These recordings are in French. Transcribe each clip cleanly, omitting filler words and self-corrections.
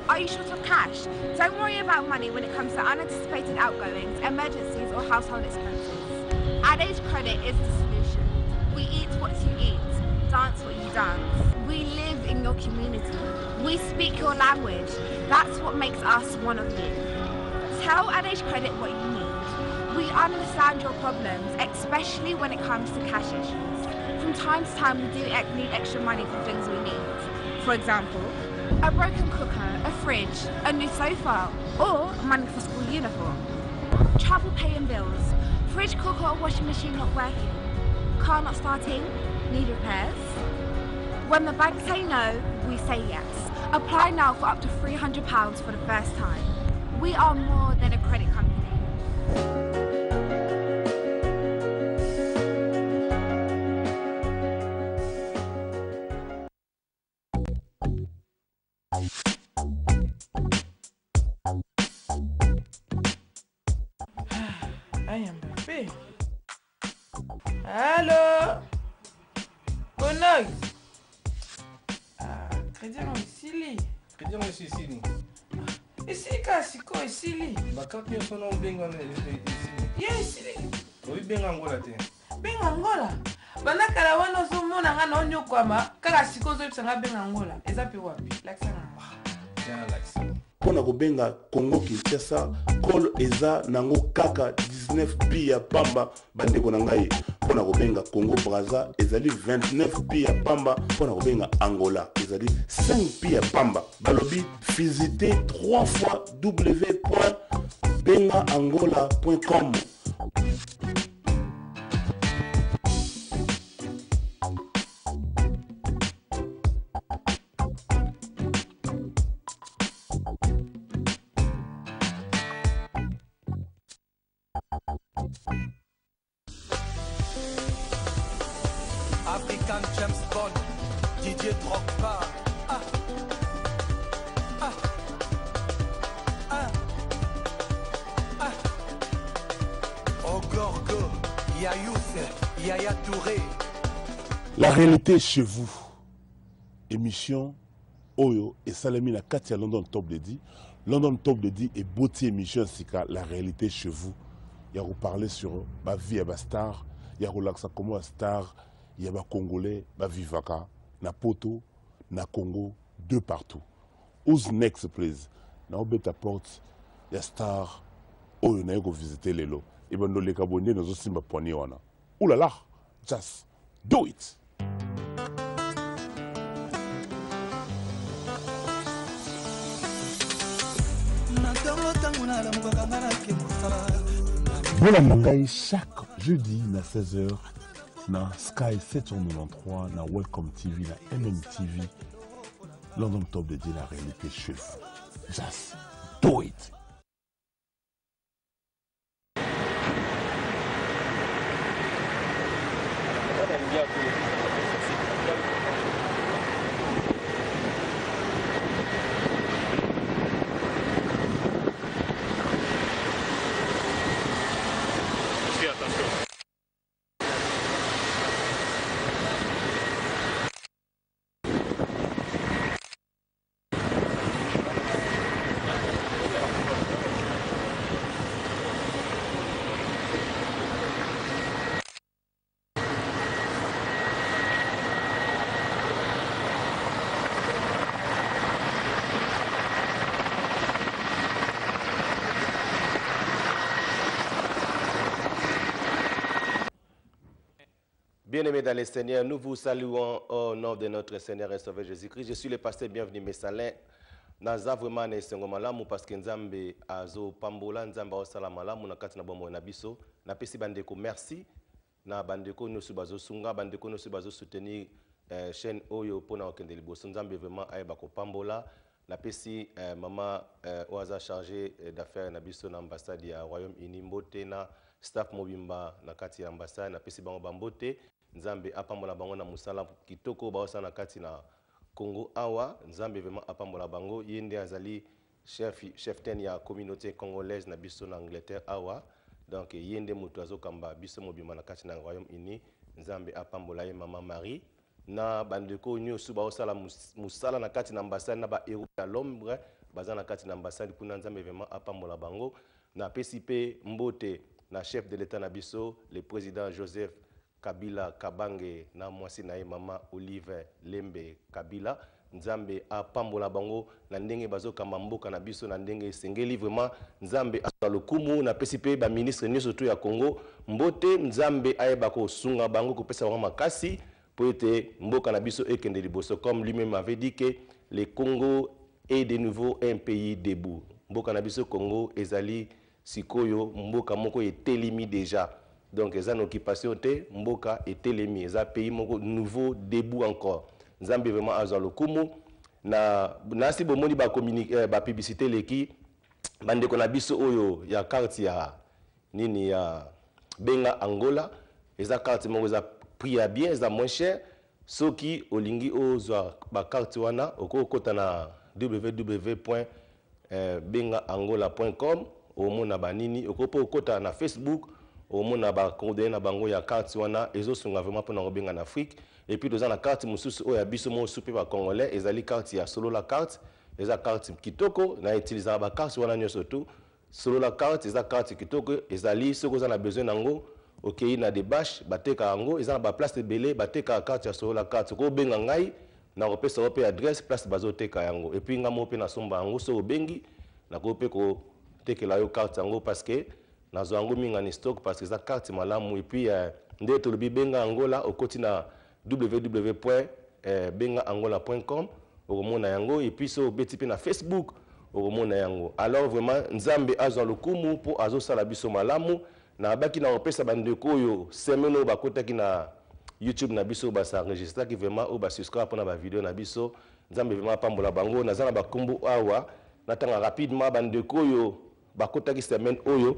Are you short of cash? Don't worry about money when it comes to unanticipated outgoings, emergencies or household expenses. AdAge Credit is the solution. We eat what you eat, dance what you dance. We live in your community. We speak your language. That's what makes us one of you. Tell AdAge Credit what you need. We understand your problems, especially when it comes to cash issues. From time to time, we do need extra money for things we need. For example, a broken cooker, a fridge, a new sofa, or money for school uniform. Travel paying bills, fridge, cooker or washing machine not working, car not starting, need repairs. When the bank say no, we say yes. Apply now for up to £300 for the first time. We are more than a credit company. Mbappé. Allô? Bonoy. Crédit non ici. Crédit non ici. Ici kasiko ici. Bakap yo sono benga ici. Yeah ici. Oui benga ngola te. Benga ngola. Bana kala wana zo mona nga no nyokwama kaka siko zo tsanga benga ngola. Eza pe wapi? Like ça. Tiens like ça. Pona kobenga Congo Kinshasa kolo eza nango kaka 19 pi ya pamba bandeko na ngai. Pona kobenga Congo Brazza ezali 29 pi ya pamba. Pona kobenga Angola ezali 5 pi ya pamba. Balobi visitez 3 fois www.bengaangola.com. African James Bond, Didier Drogba. Ogorgo, Yayouf, Yaya Touré. La réalité chez vous. Émission Oyo et Salamina Katia London Top Lady. London Top Lady et beauté émission Sika. La réalité chez vous. Il y a vous parler sur ma vie à ma star. Il y a relaxa comme un star. Il y a des Congolais, des Vivaka, na Poto, na Congo, de partout. Who's next, please? Na obeta porte, il y a star, oh, il y a visiter les lots. Et ben, les Gabonais, nous aussi, ma poignée, on a. Ouh là là, just do it! Voilà Makai chaque jeudi à 16h. Na Sky 793, na Welcome TV, na MMTV, London Top de la réalité chez vous. Just do it! Bien-aimés dans le Seigneur, nous vous saluons au nom de notre Seigneur et Sauveur Jésus-Christ. Je suis le pasteur Bienvenu Messalin. naza vraiment na esengo malamu parce que nzambe azo pambola nzambe osala malamu na kati na bomoi na biso na pesi bandeko merci na bandeko nyonso bazosunga bandeko nyonso bazosoutenir chaîne oyo mpona kokende liboso nzambe vraiment ayeba kopambola na pesi mama oaza chargé d'affaires na biso na ambassade ya Royaume-Uni mbote na staff mobimba na kati ya ambassade na pesi bango bambote nzambe apambola bango na musala kitoko baosala na kati na Congo awa nzambe vraiment apambola bango yende azali chef ten ya communauté congolaise na biso na Angleterre awa donc yende mutu azokamba biso mobimba na kati na Royaume-Uni nzambe apambola ye mama Marie na bandeko nyonso baosala musala na kati na ambassade na ba héros ya l'ombre baza na kati na ambassade kuna nzambe vraiment apambola bango na pesi pe mbote na chef de l'état na biso le président Joseph Kabila Kabange na mwasi na ye mama Olive Lembe Kabila nzambe apambola bango na ndenge bazokamba mboka na biso na ndenge esengeli vraiment nzambe asala lokumu na pesi pe ba ministre nyonso to ya Congo mbote nzambe ayeba kosunga bango kopesa bango makasi po ete mboka na biso ekende liboso comme lui-même avait dit que le Congo est de nouveau un pays debout mboka na biso Congo ezali sikoyo mboka moko etelemi déjà donc eza na occupation te mboka etelemi eza pays moko nouveau debout encore nzambe vraiment azwa lokumu na si bomoni ba communiquer ba publicité leki bandeko na biso oyo ya carte ya nini ya benga Angola eza carte moko eza prix ya bien eza moins cher soki olingi ozwa ba carte wana okokota na www.bengaangola.com omona banini okopo okota na Facebook omona ba coordonnées na bango ya carte wana ezosunga vraiment pour na benga na Afrique et puis toza na carte mususu oya biso mo soupe ba congolais ezali carte ya solo la carte eza carte kitoko na utiliser ba carte wana nyoso tout solo la carte eza carte kitoko ezali soko za na besoin nango okei na débache bateka yango eza na ba place belé bateka carte ya solo la carte ko benga ngai na kopesa ope adresse place bazoteka yango et puis ngamo pe na somba yango so obengi na ko pe ko tekela yo carte yango parce que nazo yango minga ni stock parce que eza carte malamu et puis nde to lobi benga Angola okoti na www.bengaangola.com okomona yango et puis so beti pe na Facebook okomona yango alors vraiment nzambe azwa lokumu po azosala biso malamu na baki na opesa bandeko oyo semeno bakotaki na YouTube na biso basa enregistraki vraiment o ba subscribe pona ba vidéo na biso nzambe vraiment pambola bango na zana bakombo awa natanga rapidement bandeko oyo bakotaki semaine oyo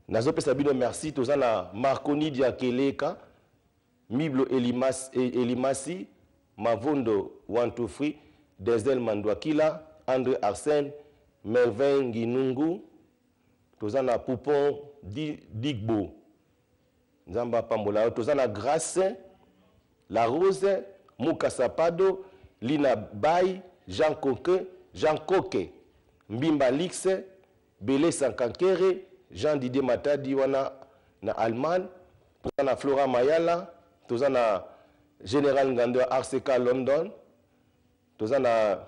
nazopesa bino merci tozana Marconi Diakeleka Miblo Elimasi Mavondo Wantufri Denzel Mandwakila André Arsène Merveille Nginungu tozana Poupon Digbo Nzamba Pambola tozana Grace La Rose Mouka Sapado Lina Bay Jean Coque Mbimba Lix Belé Sankankere Jean Didier Matadi wana na Allemagne tozana Flora Mayala tozana Général Ngando RCK London tozana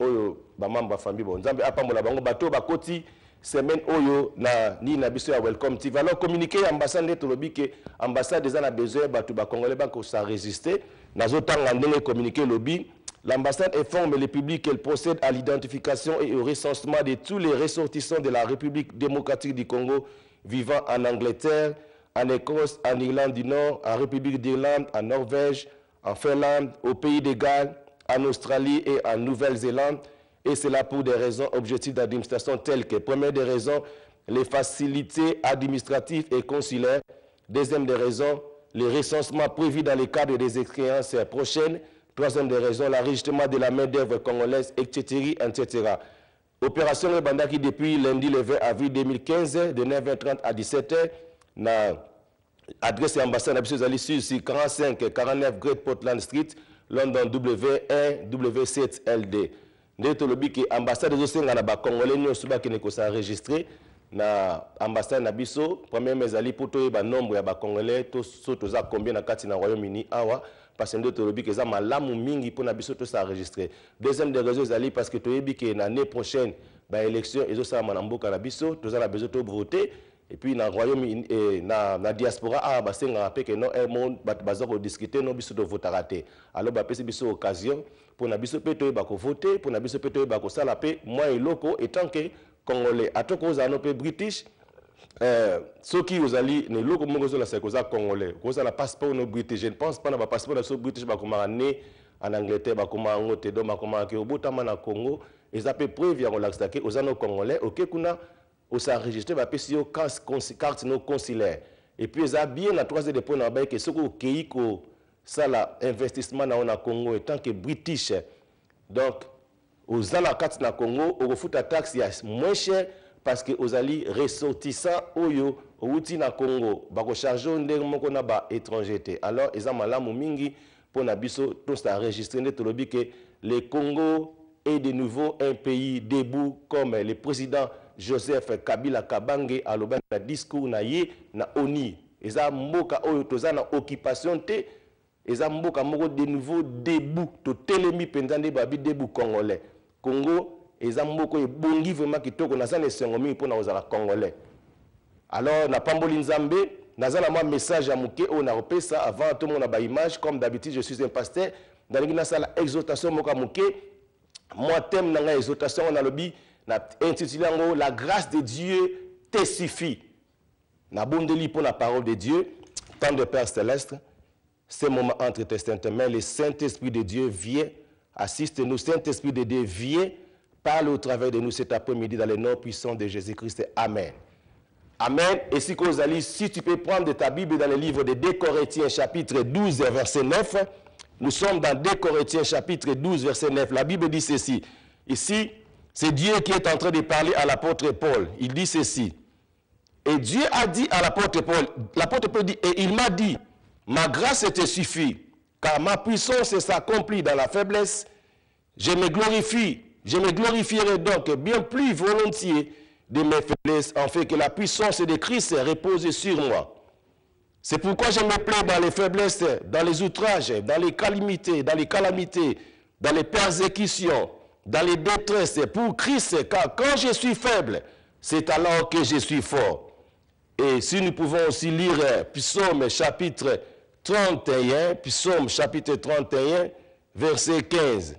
oyo bamamba famille bon nzambe apambola bango bato bakoti semaine oyo na ni na biso ya Welcome TV alors communiquer ambassade to lobike ambassade eza na besoin bato ba congolais ba ko sa résister nazotanga ndenge communiquer lobby l'ambassade informe le public qu'elle procède à l'identification et au recensement de tous les ressortissants de la République démocratique du Congo vivant en Angleterre, en Écosse, en Irlande du Nord, en République d'Irlande, en Norvège, en Finlande, au Pays de Galles, en Australie et en Nouvelle-Zélande. Et cela pour des raisons objectives d'administration telles que, première des raisons, les facilités administratives et consulaires. Deuxième des raisons, les recensements prévus dans le cadre des expériences prochaines. Troisième des raisons, l'enregistrement de la main-d'œuvre congolaise, etc., etc. Opération Rebandaki depuis lundi le 20 avril 2015, de 9h30 à 17h, na adresse ambassade à Bissau sur 45 49 Great Portland Street, London W1 W7LD. Ndeto lobi ki ambassade zosenga na ba congolais nyonso ba ki neko sa enregistrer na ambassade na biso premier mezali poto ba nombre ya ba congolais to so toza combien na kati na Royaume-Uni awa parce que ndeto lobi ki za malamu mingi pona biso to sa enregistrer. Deuxième des raisons ezali parce que to yebi ki na année prochaine ba élection ezo sa na mboka na biso toza na besoin to voter et puis dans le royaume dans la diaspora ah bah c'est rappelé que non un monde bazako discuter non biso de voter raté alors bah pesi biso occasion pour na biso peto ba ko voter pour na biso peto ba ko sala pe moi et loko étant que congolais atoko za no pe british ceux qui aux alliés ne loko mongo la c'est cause congolais cause la passeport no british je ne pense pas na passeport na british ba ko né en Angleterre ba ko ngote do ba ko ke obotama na Congo et ça peut preuve ya relax que aux ano congolais OK kuna on s'est enregistré ba pesio carte no consulaire et puis ça bien la troisième des points na que ce ko keiko ça la investissement na Congo étant que british donc aux ala carte na Congo au refuta taxe ya moins cher parce que aux alliés ressortissants oyo outi na Congo ba ko charger ndenge moko na ba étrangeté alors ils ont malamu mingi pour na biso tout ça enregistré ne tolobi que le Congo est de nouveau un pays debout comme le président Joseph Kabila Kabange a loba na discours na ye na ONU eza mboka oyo toza na occupation te eza mboka moko de nouveau debout to telemi pendande babi debout congolais Congo eza mboka ebongi vraiment kitoko naza na sengo mingi pona ozala congolais alors na pamboli nzambe naza na moi message à muke on a repesa avant tout mon ba image comme d'habitude je suis un pasteur dans l'ingina sala exhortation moka muke moi thème na exhortation on a lobby na intitulé la grâce de Dieu te suffit. Na bondeli pour la parole de Dieu, tant de Père céleste, ce moment entre tes saintes mains, le Saint-Esprit de Dieu vient, assiste-nous, Saint-Esprit de Dieu vient, parle au travers de nous cet après-midi dans le nom puissant de Jésus-Christ. Amen. Amen. Et si tu peux prendre ta Bible dans le livre de 2 Corinthiens chapitre 12 verset 9, nous sommes dans 2 Corinthiens chapitre 12 verset 9. La Bible dit ceci. Ici, c'est Dieu qui est en train de parler à l'apôtre Paul. Il dit ceci. Et Dieu a dit à l'apôtre Paul dit, et il m'a dit, ma grâce te suffit, car ma puissance s'accomplit dans la faiblesse. Je me glorifierai donc bien plus volontiers de mes faiblesses, en fait que la puissance de Christ repose sur moi. C'est pourquoi je me plais dans les faiblesses, dans les outrages, dans les calamités, dans les persécutions, dans les détresses pour Christ, car quand je suis faible, c'est alors que je suis fort. Et si nous pouvons aussi lire Psaume chapitre 31, Psaume chapitre 31, verset 15.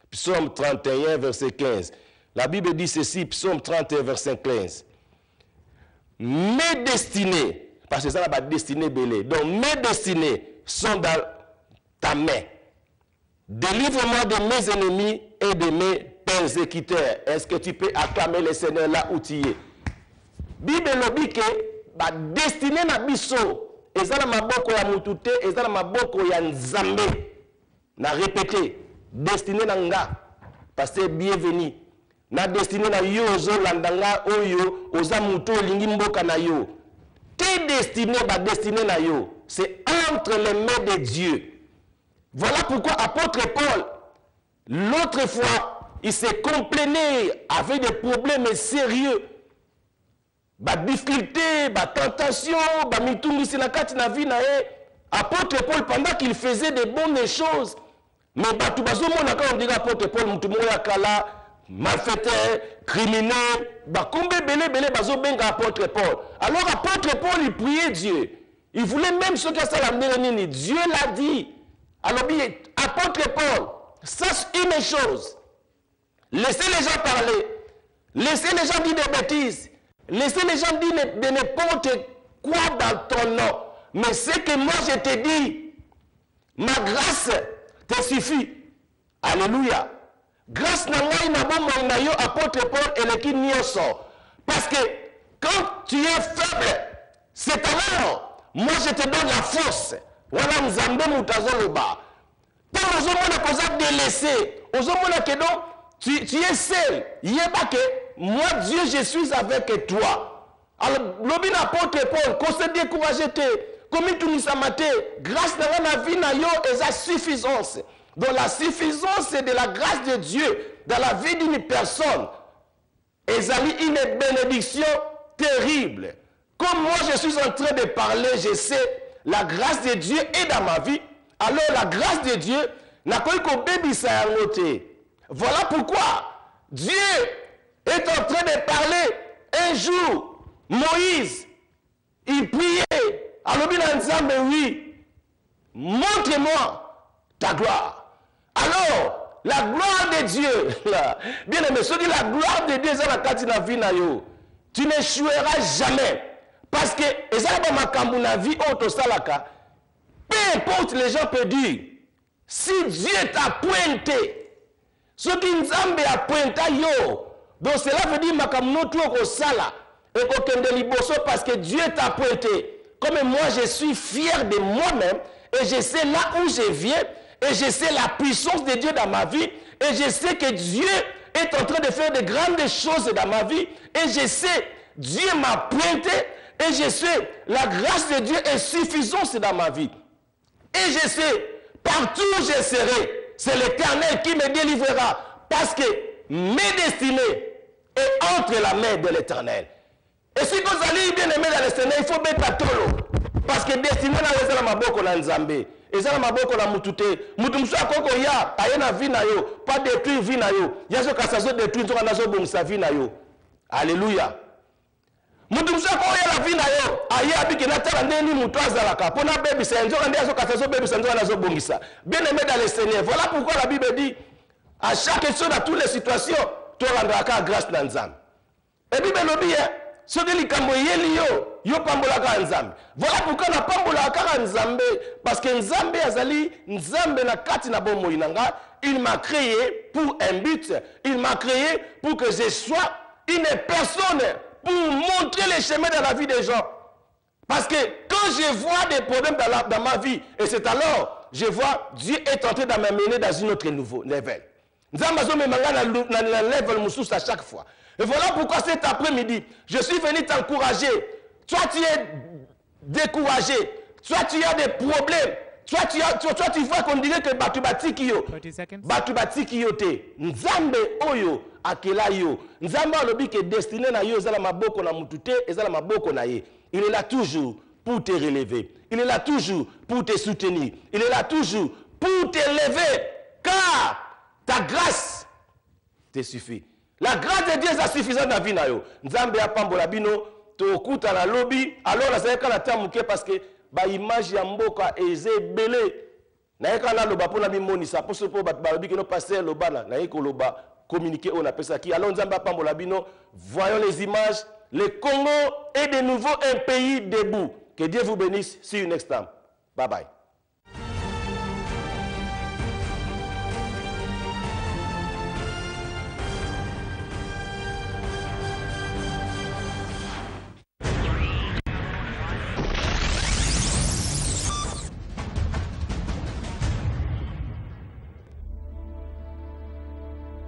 Psaume 31, verset 15. La Bible dit ceci, Psaume 31, verset 15. Mes destinées, parce que ça va destinée belée, donc mes destinées sont dans ta main. Délivre-moi de mes ennemis et de mes persécuteurs. Est-ce que tu peux acclamer le Seigneur là où tu es? Bible lobi ke ba destiné na biso ezala maboko ya mutute ezala maboko ya nzambe. Na répété, destiné na nga pasteur bienvenue. Na destiné na yo ozo landanga oyo oza muto lingi mboka na yo. Tes destiné ba destiné na yo, c'est entre les mains de Dieu. Voilà pourquoi apôtre Paul, l'autre fois, il s'est complainé avec des problèmes sérieux. Ba difficulté, ba tentation, ba mitungi sinakati na vie na ye. Apôtre Paul, pendant qu'il faisait des bonnes choses, mais batu bazomona quand on dit apôtre Paul, mutumo ya kala, malfaiteur, criminel, ba kombe belé bazobenga apôtre Paul. Alors apôtre Paul, il priait Dieu. Il voulait même ce que ça l'a mené. Dieu l'a dit. Alors, apôtre Paul, sache une chose. Laissez les gens parler. Laissez les gens dire des bêtises. Laissez les gens dire de n'importe quoi dans ton nom. Mais ce que moi je te dis, ma grâce te suffit. Alléluia. Grâce na ngai na bomoi na yo apôtre Paul eleki nyonso. Parce que quand tu es faible, c'est alors moi je te donne la force. Voilà nzambe mutazoloba. Tant ozomona koza délaissé, ozomona que donc tu es seul. Yeba que moi Dieu je suis avec toi. Alors l'obin apôtre Paul, qu'on se décourage comme tout nous samate, grâce à la vie na yo et sa suffisance. Donc la suffisance de la grâce de Dieu dans la vie d'une personne est une bénédiction terrible. Comme moi je suis en train de parler, je sais la grâce de Dieu est dans ma vie. Alors la grâce de Dieu n'a pas eu. Voilà pourquoi Dieu est en train de parler. Un jour, Moïse il priait. Alors, oui, montre-moi ta gloire. Alors, la gloire de Dieu, bien aimé, ce dit la gloire de Dieu, tu n'échoueras jamais. Parce que, peu importe les gens peuvent dire, si Dieu t'a pointé, ce qui nous a pointé, donc cela veut dire parce que Dieu t'a pointé. Comme moi, je suis fier de moi-même et je sais là où je viens et je sais la puissance de Dieu dans ma vie et je sais que Dieu est en train de faire de grandes choses dans ma vie et je sais, Dieu m'a pointé et je sais, la grâce de Dieu est suffisante dans ma vie. Et je sais, partout où je serai, c'est l'Éternel qui me délivrera parce que mes destinées est entre la main de l'Éternel. Et si vous allez bien aimer dans le Seigneur, il faut mettre à tolo. Parce que destinée dans le maboko na Nzambe. Et ça maboko na mutute. Mutumsu akoko ya ayena vie na yo, pas détruire vie na yo. Yaso kasazo détruire to kana so bongisa vie na yo. Alléluia. Mutumsu akoko ya la vie na yo, aye abiki na tala ndeni mutu azalaka. Pona baby senzo kandi yaso kasazo baby senzo kana so bongisa. Bien aimé dans le Seigneur. Voilà pourquoi la Bible dit à chaque chose dans toutes les situations, tu rendras grâce dans Nzambe. Et Bible lobby ce que les Camboyeli yo pambolaka Nzambe. Voilà pourquoi na pambolaka Nzambe parce que Nzambe azali Nzambe na kati na bomo inanga, il m'a créé pour un but, il m'a créé pour que je sois une personne pour montrer les chemins dans la vie des gens. Parce que quand je vois des problèmes dans ma vie et c'est alors je vois Dieu est en train de m'amener dans une autre nouveau level. Nzambe me manga na level moussous à chaque fois. Et voilà pourquoi cet après-midi, je suis venu t'encourager. Toi, tu es découragé. Toi, tu as des problèmes. Toi, tu vois qu'on dirait que Batubatiki yo. Batubatiki yo te. Nzambe oyo akela yo. Nzambe alobi que destiné na yo ezala maboko na mutute, ezala maboko na ye. Il est là toujours pour te relever. Il est là toujours pour te soutenir. Il est là toujours pour te lever. Car ta grâce te suffit. La grâce de Dieu est suffisante dans la vie. Nzambe a pambola bino, to kuta na lobby, alors la zeka na tamuke parce que ba image ya mboka eze belé. Na yeka na loba pona bimoni sa poso po ba lobi que no passer loba na yeko loba communiquer on appelle ça qui. Alors Nzambe a pambola bino, voyons les images. Le Congo est de nouveau un pays debout. Que Dieu vous bénisse. See you next time. Bye bye.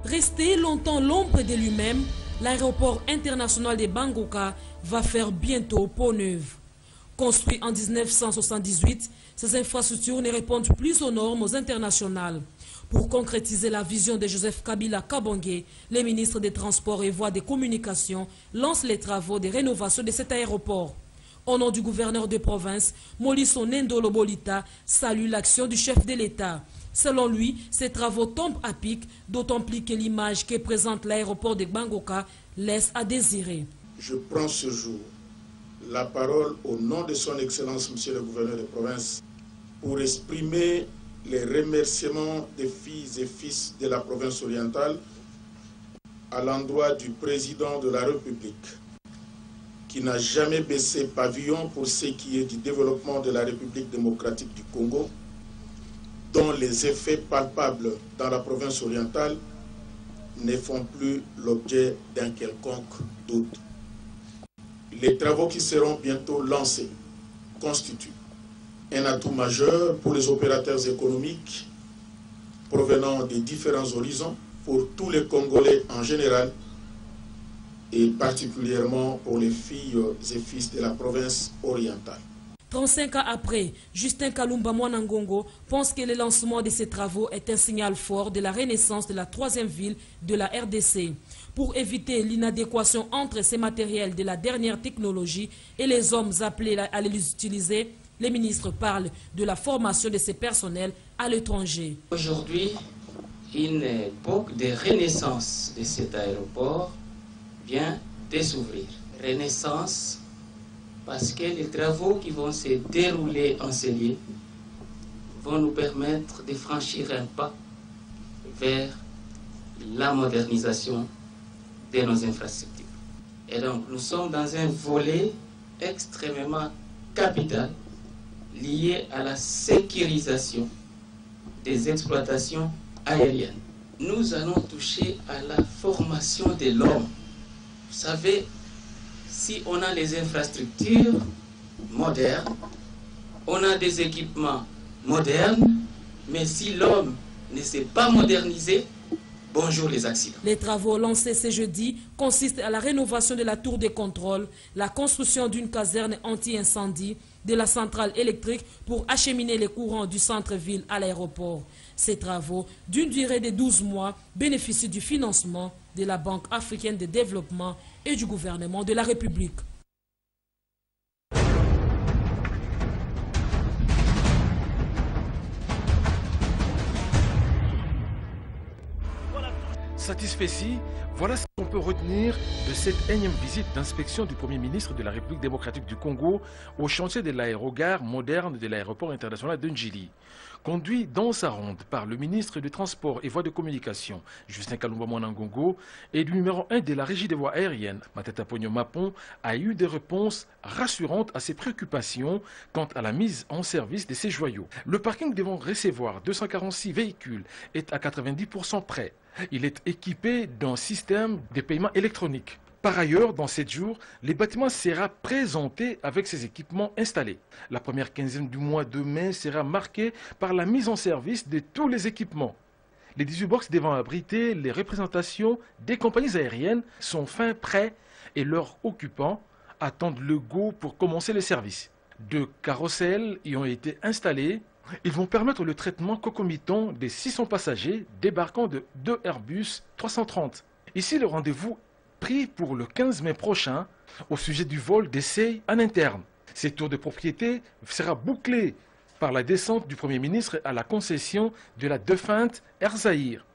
Resté longtemps l'ombre de lui-même, l'aéroport international de Bangoka va faire bientôt peau neuve. Construit en 1978, ces infrastructures ne répondent plus aux normes internationales. Pour concrétiser la vision de Joseph Kabila Kabonge, le ministre des Transports et Voies de Communication lance les travaux de rénovation de cet aéroport. Au nom du gouverneur de province, Moliso Nendolo Bolita salue l'action du chef de l'État. Selon lui, ces travaux tombent à pic, d'autant plus que l'image que présente l'aéroport de Bangoka laisse à désirer. Je prends ce jour la parole au nom de son Excellence, Monsieur le gouverneur de province, pour exprimer les remerciements des filles et fils de la province orientale à l'endroit du président de la République, qui n'a jamais baissé pavillon pour ce qui est du développement de la République démocratique du Congo, dont les effets palpables dans la province orientale ne font plus l'objet d'un quelconque doute. Les travaux qui seront bientôt lancés constituent un atout majeur pour les opérateurs économiques provenant des différents horizons, pour tous les Congolais en général et particulièrement pour les filles et fils de la province orientale. 35 ans après, Justin Kalumba Mwanangongo pense que le lancement de ces travaux est un signal fort de la renaissance de la troisième ville de la RDC. Pour éviter l'inadéquation entre ces matériels de la dernière technologie et les hommes appelés à les utiliser, les ministres parlent de la formation de ces personnels à l'étranger. Aujourd'hui, une époque de renaissance de cet aéroport vient de s'ouvrir. Renaissance parce que les travaux qui vont se dérouler en ces lieux vont nous permettre de franchir un pas vers la modernisation de nos infrastructures. Et donc, nous sommes dans un volet extrêmement capital lié à la sécurisation des exploitations aériennes. Nous allons toucher à la formation de l'homme. Vous savez, si on a les infrastructures modernes, on a des équipements modernes, mais si l'homme ne s'est pas modernisé, bonjour les accidents. Les travaux lancés ce jeudi consistent à la rénovation de la tour de contrôle, la construction d'une caserne anti-incendie, de la centrale électrique pour acheminer les courants du centre-ville à l'aéroport. Ces travaux, d'une durée de 12 mois, bénéficient du financement de la Banque africaine de développement et du gouvernement de la République. Satisfait, voilà ce qu'on peut retenir de cette énième visite d'inspection du Premier ministre de la République démocratique du Congo au chantier de l'aérogare moderne de l'aéroport international de Njili. Conduit dans sa ronde par le ministre des Transports et Voies de Communication, Justin Kalumba Mwanangongo, et du numéro 1 de la Régie des voies aériennes, Matata Ponyo Mapon, a eu des réponses rassurantes à ses préoccupations quant à la mise en service de ces joyaux. Le parking devant recevoir 246 véhicules est à 90% prêt. Il est équipé d'un système de paiement électronique. Par ailleurs, dans 7 jours, les bâtiments sera présenté avec ses équipements installés. La première quinzaine du mois de mai sera marquée par la mise en service de tous les équipements. Les 18 box devant abriter les représentations des compagnies aériennes sont fin prêts et leurs occupants attendent le go pour commencer le service. 2 carrousels y ont été installés. Ils vont permettre le traitement concomitant des 600 passagers débarquant de 2 Airbus 330. Ici, le rendez-vous pris pour le 15 mai prochain au sujet du vol d'essai en interne. Ces tours de propriété sera bouclé par la descente du Premier ministre à la concession de la défunte Air Zahir.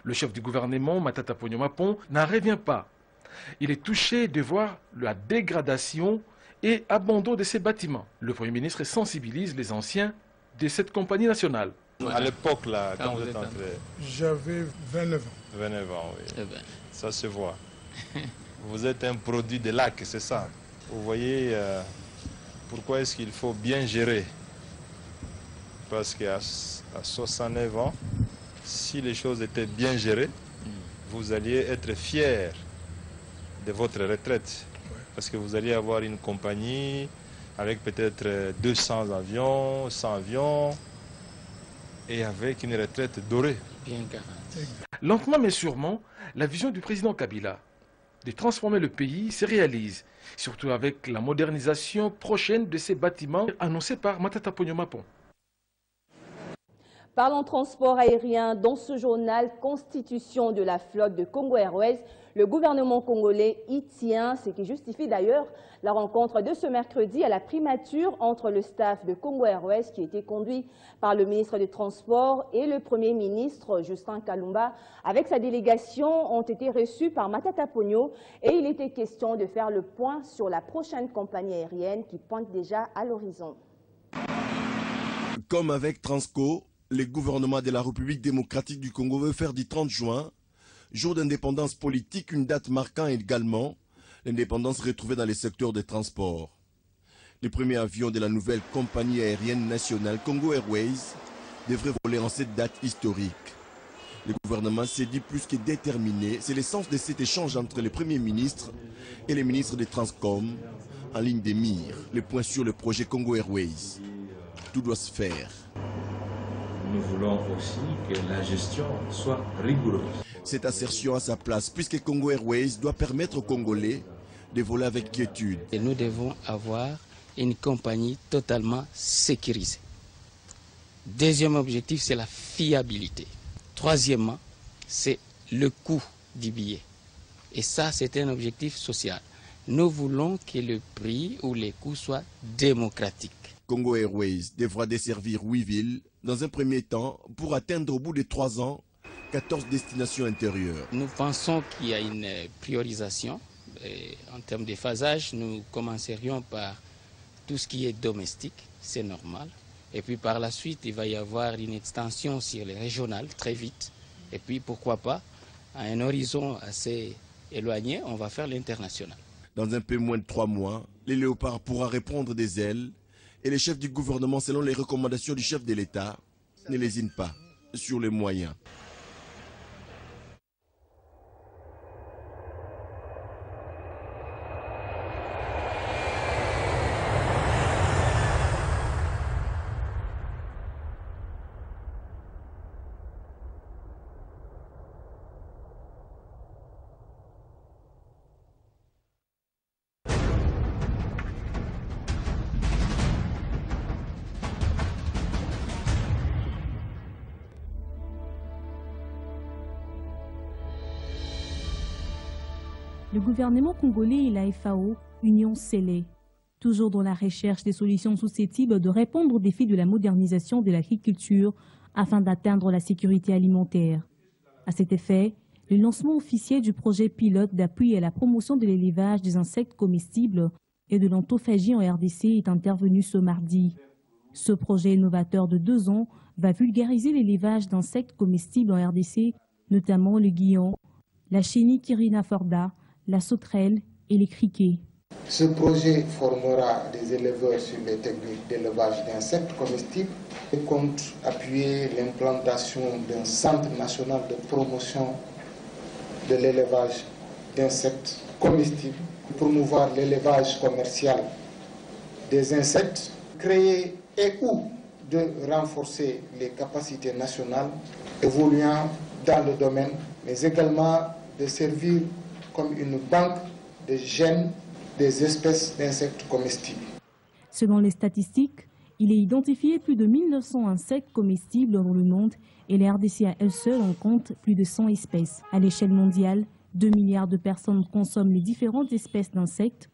Le chef du gouvernement, Matata Ponyo Mapon, n'en revient pas. Il est touché de voir la dégradation et abandon de ces bâtiments. Le Premier ministre sensibilise les anciens de cette compagnie nationale. À l'époque, là, quand vous êtes entré, j'avais 29 ans. 29 ans, oui. Ça se voit. Vous êtes un produit de lac, c'est ça. Vous voyez pourquoi est-ce qu'il faut bien gérer. Parce qu'à 69 ans, si les choses étaient bien gérées, vous alliez être fier de votre retraite. Parce que vous alliez avoir une compagnie avec peut-être 200 avions, 100 avions, et avec une retraite dorée. Bien garantie. Lentement mais sûrement, la vision du président Kabila de transformer le pays se réalise, surtout avec la modernisation prochaine de ces bâtiments annoncés par Matata Ponyo Mapon. Parlons transport aérien. Dans ce journal, constitution de la flotte de Congo Airways, le gouvernement congolais y tient, ce qui justifie d'ailleurs la rencontre de ce mercredi à la primature entre le staff de Congo Airways, qui était conduit par le ministre des Transports, et le Premier ministre Justin Kalumba, avec sa délégation, ont été reçus par Matata Ponyo, et il était question de faire le point sur la prochaine compagnie aérienne qui pointe déjà à l'horizon. Comme avec Transco, le gouvernement de la République démocratique du Congo veut faire du 30 juin, jour d'indépendance politique, une date marquant également l'indépendance retrouvée dans les secteurs des transports. Les premiers avions de la nouvelle compagnie aérienne nationale Congo Airways devraient voler en cette date historique. Le gouvernement s'est dit plus que déterminé. C'est l'essence de cet échange entre le Premier ministre et les ministres des Transcom en ligne des mires. Le point sur le projet Congo Airways. Tout doit se faire. Nous voulons aussi que la gestion soit rigoureuse. Cette assertion a sa place puisque Congo Airways doit permettre aux Congolais de voler avec quiétude. Et nous devons avoir une compagnie totalement sécurisée. Deuxième objectif, c'est la fiabilité. Troisièmement, c'est le coût du billet. Et ça, c'est un objectif social. Nous voulons que le prix ou les coûts soient démocratiques. Congo Airways devra desservir 8 villes dans un premier temps pour atteindre au bout de 3 ans 14 destinations intérieures. Nous pensons qu'il y a une priorisation en termes de phasage, nous commencerions par tout ce qui est domestique, c'est normal. Et puis par la suite, il va y avoir une extension sur les régionales très vite. Et puis pourquoi pas, à un horizon assez éloigné, on va faire l'international. Dans un peu moins de 3 mois, les léopards pourront répondre des ailes et les chefs du gouvernement, selon les recommandations du chef de l'État, ne lésinent pas sur les moyens. Le gouvernement congolais et la FAO, union scellée, toujours dans la recherche des solutions susceptibles de répondre aux défis de la modernisation de l'agriculture afin d'atteindre la sécurité alimentaire. À cet effet, le lancement officiel du projet pilote d'appui à la promotion de l'élevage des insectes comestibles et de l'antophagie en RDC est intervenu ce mardi. Ce projet innovateur de 2 ans va vulgariser l'élevage d'insectes comestibles en RDC, notamment le guillon, la chenille Kirina-Forda, la sauterelle et les criquets. Ce projet formera des éleveurs sur les techniques d'élevage d'insectes comestibles et compte appuyer l'implantation d'un centre national de promotion de l'élevage d'insectes comestibles, promouvoir l'élevage commercial des insectes, créer et ou de renforcer les capacités nationales évoluant dans le domaine, mais également de servir comme une banque de gènes des espèces d'insectes comestibles. Selon les statistiques, il est identifié plus de 1900 insectes comestibles dans le monde et la RDC à elle seule en compte plus de 100 espèces. À l'échelle mondiale, 2 milliards de personnes consomment les différentes espèces d'insectes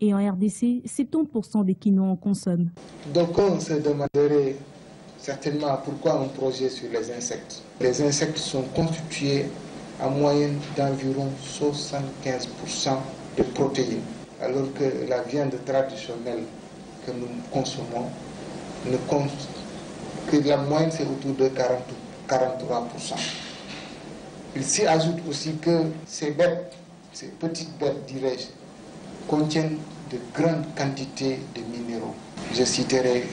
et en RDC, 70% des Quinois en consomment. Donc on se demanderait certainement pourquoi un projet sur les insectes. Les insectes sont constitués en moyenne d'environ 75% de protéines, alors que la viande traditionnelle que nous consommons ne compte que la moyenne, c'est autour de 43%. Il s'y ajoute aussi que ces bêtes, ces petites bêtes, dirais-je, contiennent de grandes quantités de minéraux. Je citerai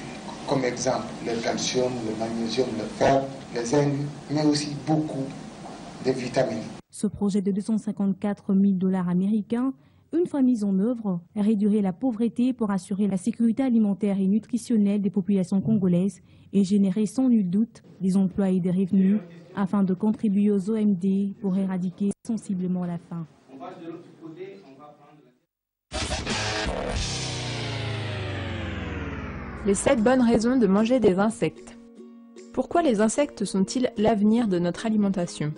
comme exemple le calcium, le magnésium, le fer, les zinc, mais aussi beaucoup de vitamines. Ce projet de 254 000 $ américains, une fois mis en œuvre, réduirait la pauvreté pour assurer la sécurité alimentaire et nutritionnelle des populations congolaises et générer sans nul doute des emplois et des revenus afin de contribuer aux OMD pour éradiquer sensiblement la faim. Les 7 bonnes raisons de manger des insectes. Pourquoi les insectes sont-ils l'avenir de notre alimentation ?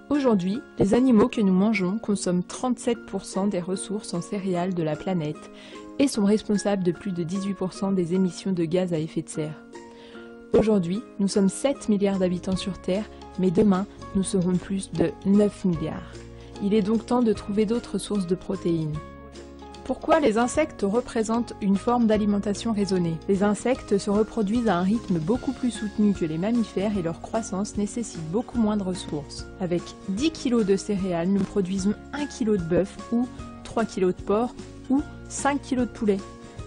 Aujourd'hui, les animaux que nous mangeons consomment 37% des ressources en céréales de la planète et sont responsables de plus de 18% des émissions de gaz à effet de serre. Aujourd'hui, nous sommes 7 milliards d'habitants sur Terre, mais demain, nous serons plus de 9 milliards. Il est donc temps de trouver d'autres sources de protéines. Pourquoi les insectes représentent une forme d'alimentation raisonnée? Les insectes se reproduisent à un rythme beaucoup plus soutenu que les mammifères et leur croissance nécessite beaucoup moins de ressources. Avec 10 kg de céréales, nous produisons 1 kg de bœuf ou 3 kg de porc ou 5 kg de poulet.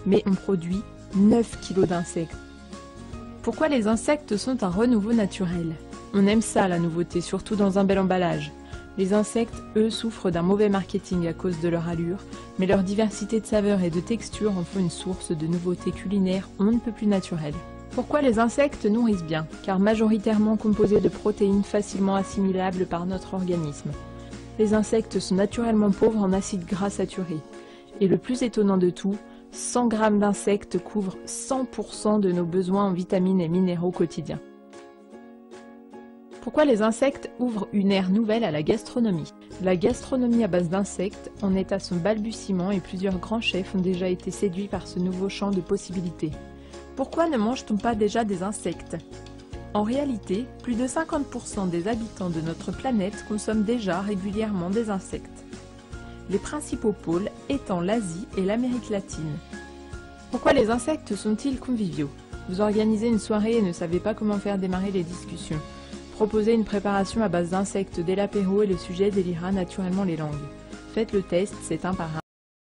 Mais on produit 9 kg d'insectes. Pourquoi les insectes sont un renouveau naturel? On aime ça, la nouveauté, surtout dans un bel emballage. Les insectes, eux, souffrent d'un mauvais marketing à cause de leur allure, mais leur diversité de saveurs et de textures en font une source de nouveautés culinaires on ne peut plus naturelles. Pourquoi les insectes nourrissent bien? Car majoritairement composés de protéines facilement assimilables par notre organisme. Les insectes sont naturellement pauvres en acides gras saturés. Et le plus étonnant de tout, 100 grammes d'insectes couvrent 100% de nos besoins en vitamines et minéraux quotidiens. Pourquoi les insectes ouvrent une ère nouvelle à la gastronomie? La gastronomie à base d'insectes en est à son balbutiement et plusieurs grands chefs ont déjà été séduits par ce nouveau champ de possibilités. Pourquoi ne mange-t-on pas déjà des insectes? En réalité, plus de 50% des habitants de notre planète consomment déjà régulièrement des insectes. les principaux pôles étant l'Asie et l'Amérique latine. Pourquoi les insectes sont-ils conviviaux? Vous organisez une soirée et ne savez pas comment faire démarrer les discussions. Proposez une préparation à base d'insectes dès l'apéro et le sujet déliera naturellement les langues. Faites le test, c'est un par